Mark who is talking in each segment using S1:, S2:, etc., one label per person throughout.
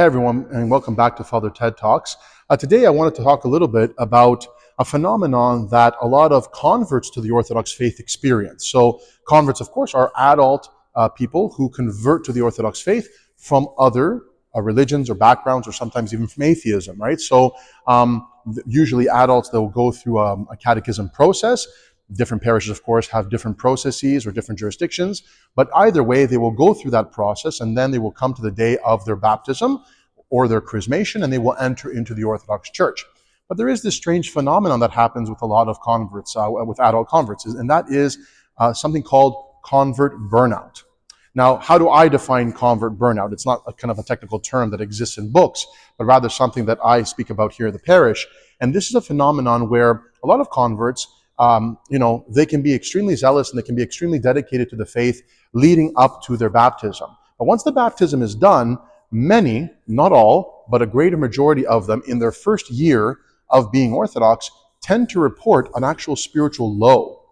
S1: Hey everyone, and welcome back to Father Ted Talks. Today I wanted to talk a little bit about a phenomenon that a lot of converts to the Orthodox faith experience. So converts, of course, are adult people who convert to the Orthodox faith from other religions or backgrounds, or sometimes even from atheism, right? So usually adults, they'll go through a catechism process. Different parishes, of course, have different processes or different jurisdictions, but either way, they will go through that process, and then they will come to the day of their baptism or their chrismation, and they will enter into the Orthodox Church. But there is this strange phenomenon that happens with a lot of converts, with adult converts, and that is something called convert burnout. Now, how do I define convert burnout? It's not a kind of a technical term that exists in books, but rather something that I speak about here at the parish. And this is a phenomenon where a lot of converts, they can be extremely zealous and they can be extremely dedicated to the faith leading up to their baptism. But once the baptism is done, many, not all, but a greater majority of them in their first year of being Orthodox tend to report an actual spiritual low,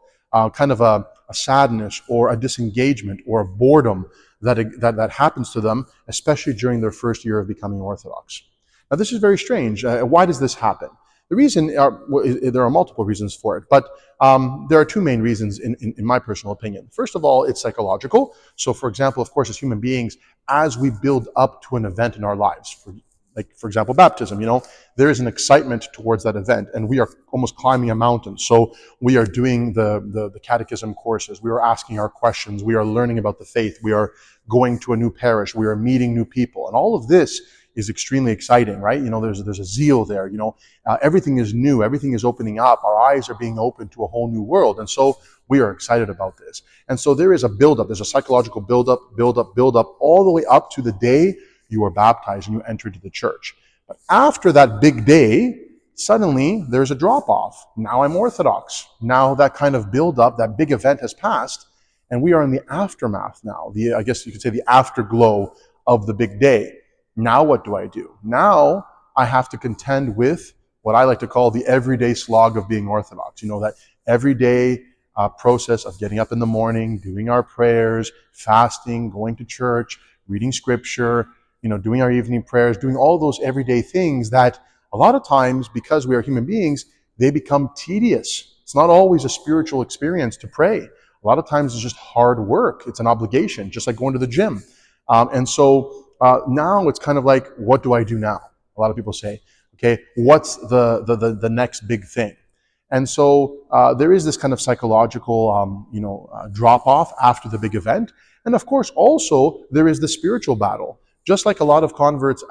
S1: kind of a sadness or a disengagement or a boredom that happens to them, especially during their first year of becoming Orthodox. Now, this is very strange. Why does this happen? The reason, there are multiple reasons for it, but there are two main reasons in my personal opinion. First of all, it's psychological. So for example, of course, as human beings, as we build up to an event in our lives, for example, baptism, there is an excitement towards that event, and we are almost climbing a mountain. So we are doing the catechism courses, we are asking our questions, we are learning about the faith, we are going to a new parish, we are meeting new people, and all of this is extremely exciting, right? There's a zeal there. Everything is new, everything is opening up. Our eyes are being opened to a whole new world, and so we are excited about this. And so there is a buildup. There's a psychological buildup, all the way up to the day you are baptized and you enter into the church. But after that big day, suddenly there's a drop off. Now I'm Orthodox. Now that kind of buildup, that big event has passed, and we are in the aftermath now. I guess you could say the afterglow of the big day. Now what do I do? Now I have to contend with what I like to call the everyday slog of being Orthodox. That everyday process of getting up in the morning, doing our prayers, fasting, going to church, reading scripture, doing our evening prayers, doing all those everyday things that a lot of times, because we are human beings, they become tedious. It's not always a spiritual experience to pray. A lot of times it's just hard work. It's an obligation, just like going to the gym. Now it's kind of like, what do I do now? A lot of people say, okay, what's the next big thing? And so there is this kind of psychological, drop off after the big event. And of course, also there is the spiritual battle. Just like a lot of converts,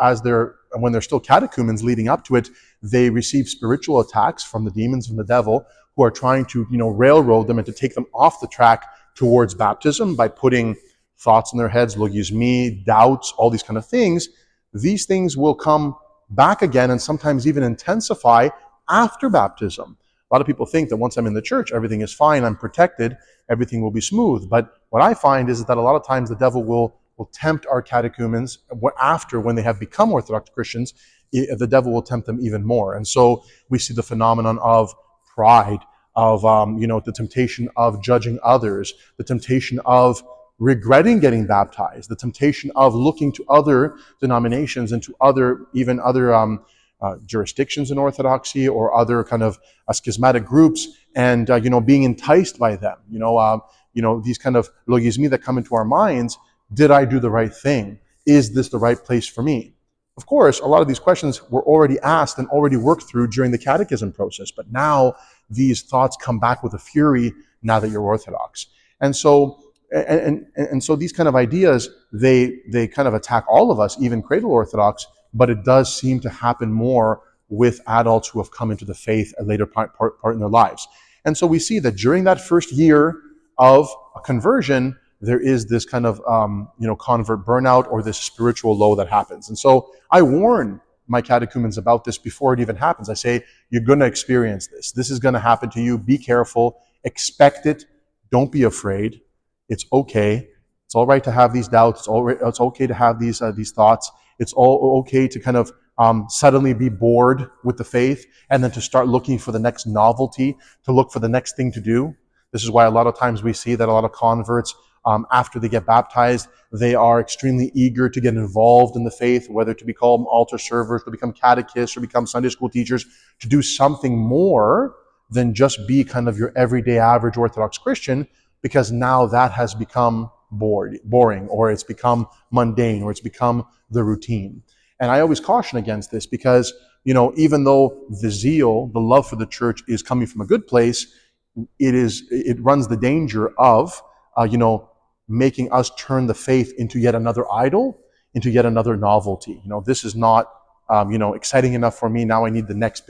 S1: when they're still catechumens leading up to it, they receive spiritual attacks from the demons, from the devil, who are trying to, railroad them and to take them off the track towards baptism by putting thoughts in their heads, logizmi, doubts, all these kind of things. These things will come back again and sometimes even intensify after baptism. A lot of people think that once I'm in the church, everything is fine, I'm protected, everything will be smooth. But what I find is that a lot of times the devil will tempt our catechumens when they have become Orthodox Christians. The devil will tempt them even more. And so we see the phenomenon of pride, of the temptation of judging others, the temptation of regretting getting baptized, the temptation of looking to other denominations and to other jurisdictions in Orthodoxy or other kind of schismatic groups, and being enticed by them. These kind of logizmi that come into our minds. Did I do the right thing? Is this the right place for me? Of course, a lot of these questions were already asked and already worked through during the catechism process, but now these thoughts come back with a fury now that you're Orthodox. And so these kind of ideas, they kind of attack all of us, even cradle Orthodox, but it does seem to happen more with adults who have come into the faith at a later part in their lives. And so we see that during that first year of a conversion, there is this kind of, convert burnout or this spiritual low that happens. And so I warn my catechumens about this before it even happens. I say, you're going to experience this. This is going to happen to you. Be careful. Expect it. Don't be afraid. It's okay. It's all right to have these doubts. It's okay to have these thoughts. It's all okay to kind of suddenly be bored with the faith and then to start looking for the next novelty, to look for the next thing to do. This is why a lot of times we see that a lot of converts after they get baptized, they are extremely eager to get involved in the faith, whether to become altar servers, to become catechists, or become Sunday school teachers, to do something more than just be kind of your everyday average Orthodox Christian, because now that has become boring, or it's become mundane, or it's become the routine. And I always caution against this because, even though the zeal, the love for the church is coming from a good place, it runs the danger of, making us turn the faith into yet another idol, into yet another novelty. This is not, exciting enough for me. Now I need the next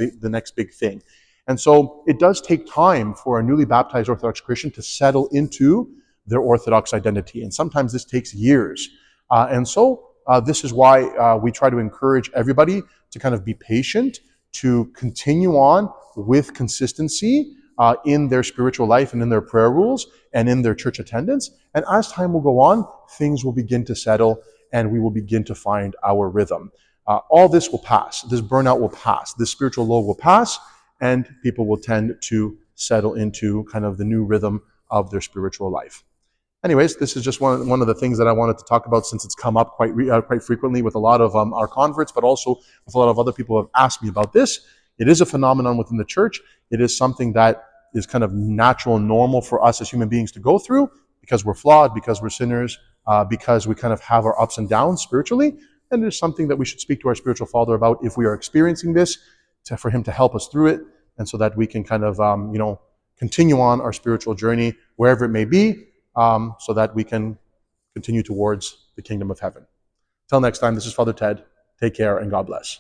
S1: big thing. And so it does take time for a newly baptized Orthodox Christian to settle into their Orthodox identity. And sometimes this takes years. And so this is why we try to encourage everybody to kind of be patient, to continue on with consistency in their spiritual life and in their prayer rules and in their church attendance. And as time will go on, things will begin to settle and we will begin to find our rhythm. All this will pass. This burnout will pass. This spiritual low will pass, and people will tend to settle into kind of the new rhythm of their spiritual life. Anyways, this is just one of the things that I wanted to talk about, since it's come up quite frequently with a lot of our converts, but also with a lot of other people who have asked me about this. It is a phenomenon within the church. It is something that is kind of natural and normal for us as human beings to go through, because we're flawed, because we're sinners, because we kind of have our ups and downs spiritually. And it's something that we should speak to our spiritual father about if we are experiencing this, for him to help us through it, and so that we can kind of, continue on our spiritual journey, wherever it may be, so that we can continue towards the kingdom of heaven. Till next time, this is Father Ted. Take care and God bless.